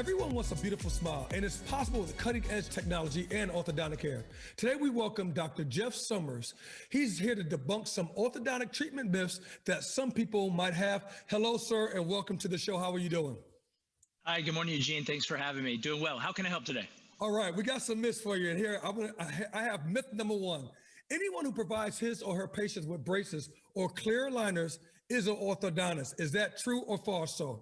Everyone wants a beautiful smile, and it's possible with cutting-edge technology and orthodontic care. Today, we welcome Dr. Jeff Summers. He's here to debunk some orthodontic treatment myths that some people might have. Hello, sir, and welcome to the show. How are you doing? Hi, good morning, Eugene. Thanks for having me. Doing well. How can I help today? All right, we got some myths for you. And here, I have myth number one. Anyone who provides his or her patients with braces or clear aligners is an orthodontist. Is that true or false, sir?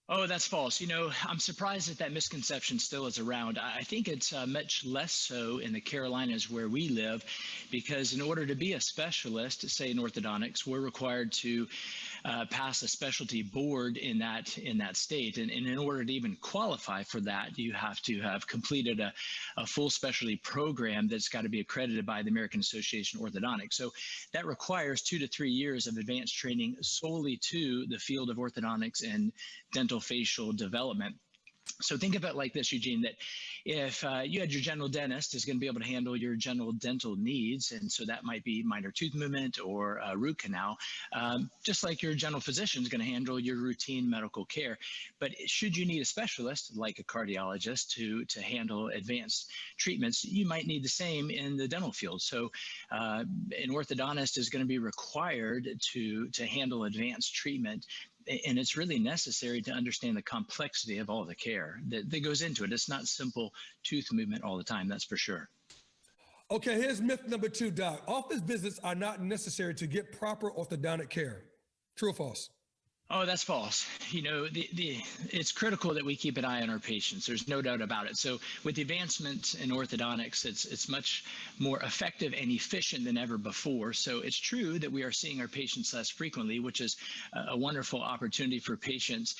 Oh, that's false. I'm surprised that misconception still is around. I think it's much less so in the Carolinas where we live, because in order to be a specialist, say in orthodontics, we're required to pass a specialty board in that state. And in order to even qualify for that, you have to have completed a full specialty program that's got to be accredited by the American Association of Orthodontics. So that requires 2 to 3 years of advanced training solely to the field of orthodontics and dental facial development. So think of it like this, Eugene, that if you had your general dentist is going to be able to handle your general dental needs, and so that might be minor tooth movement or a root canal, just like your general physician is going to handle your routine medical care. But should you need a specialist, like a cardiologist, to handle advanced treatments, you might need the same in the dental field. So an orthodontist is going to be required to handle advanced treatment. And it's really necessary to understand the complexity of all the care that goes into it. It's not simple tooth movement all the time, that's for sure. Okay, here's myth number two, Doc. Office visits are not necessary to get proper orthodontic care. True or false? Oh, that's false. It's critical that we keep an eye on our patients. There's no doubt about it. So with the advancements in orthodontics, it's much more effective and efficient than ever before. So it's true that we are seeing our patients less frequently, which is a wonderful opportunity for patients.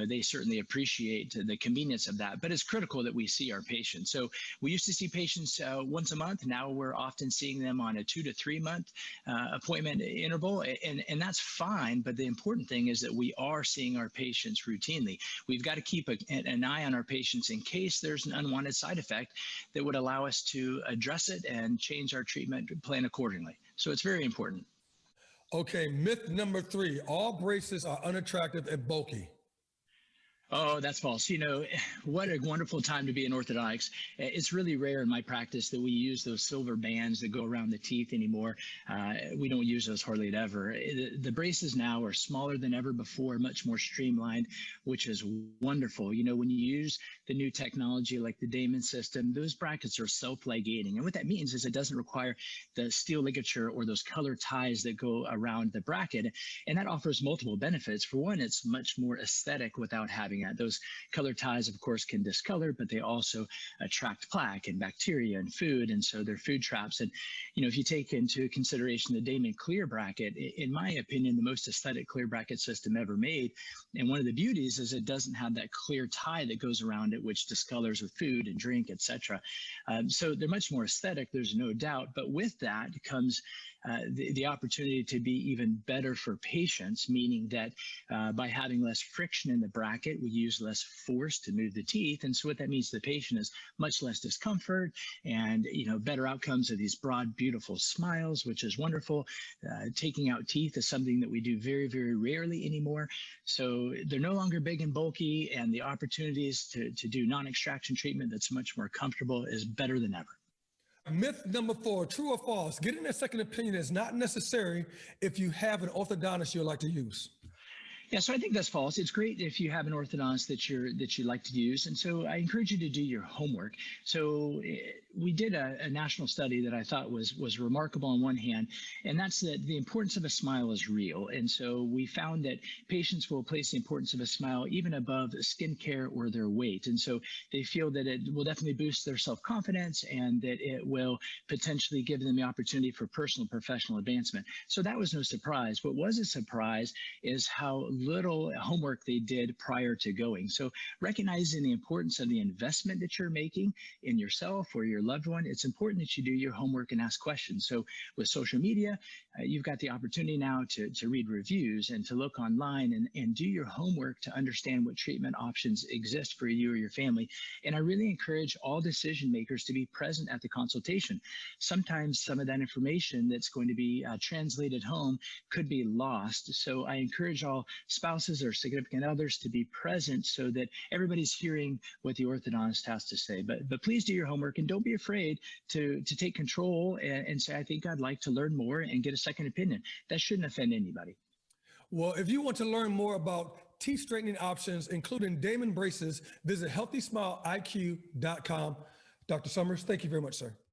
They certainly appreciate the convenience of that, but it's critical that we see our patients. So we used to see patients once a month. Now we're often seeing them on a 2 to 3 month appointment interval, and that's fine. But the important thing is that we are seeing our patients routinely. We've got to keep an eye on our patients in case there's an unwanted side effect that would allow us to address it and change our treatment plan accordingly. So it's very important. Okay, myth number three, all braces are unattractive and bulky. Oh, that's false. What a wonderful time to be in orthodontics. It's really rare in my practice that we use those silver bands that go around the teeth anymore. We don't use those hardly ever. The braces now are smaller than ever before, much more streamlined, which is wonderful. When you use the new technology like the Damon system, those brackets are self-ligating. And what that means is it doesn't require the steel ligature or those color ties that go around the bracket. And that offers multiple benefits. For one, it's much more aesthetic without having that. Those color ties, of course, can discolor, but they also attract plaque and bacteria and food, and so they're food traps. And if you take into consideration the Damon clear bracket, in my opinion, the most aesthetic clear bracket system ever made. And one of the beauties is it doesn't have that clear tie that goes around it, which discolors with food and drink, etc. So they're much more aesthetic, there's no doubt. But with that comes the opportunity to be even better for patients, meaning that by having less friction in the bracket, we use less force to move the teeth. And so what that means to the patient is much less discomfort and, better outcomes of these broad, beautiful smiles, which is wonderful. Taking out teeth is something that we do very, very rarely anymore. So they're no longer big and bulky, and the opportunities to do non-extraction treatment that's much more comfortable is better than ever. Myth number four, true or false, getting a second opinion is not necessary if you have an orthodontist you'd like to use. Yeah, so I think that's false. It's great if you have an orthodontist that you like to use, and so I encourage you to do your homework. So we did a national study that I thought was remarkable on one hand, and that's that the importance of a smile is real. And so we found that patients will place the importance of a smile even above skincare or their weight, and so they feel that it will definitely boost their self-confidence and that it will potentially give them the opportunity for personal and professional advancement. So that was no surprise. What was a surprise is how little homework they did prior to going. So recognizing the importance of the investment that you're making in yourself or your loved one, it's important that you do your homework and ask questions. So with social media, you've got the opportunity now to read reviews and to look online and do your homework to understand what treatment options exist for you or your family. And I really encourage all decision makers to be present at the consultation. Sometimes some of that information that's going to be translated home could be lost. So I encourage all spouses or significant others to be present so that everybody's hearing what the orthodontist has to say. But please do your homework and don't be afraid to take control and say, I think I'd like to learn more and get a second opinion. That shouldn't offend anybody. Well, if you want to learn more about teeth straightening options, including Damon braces, visit healthysmileiq.com. Dr. Summers, thank you very much, sir.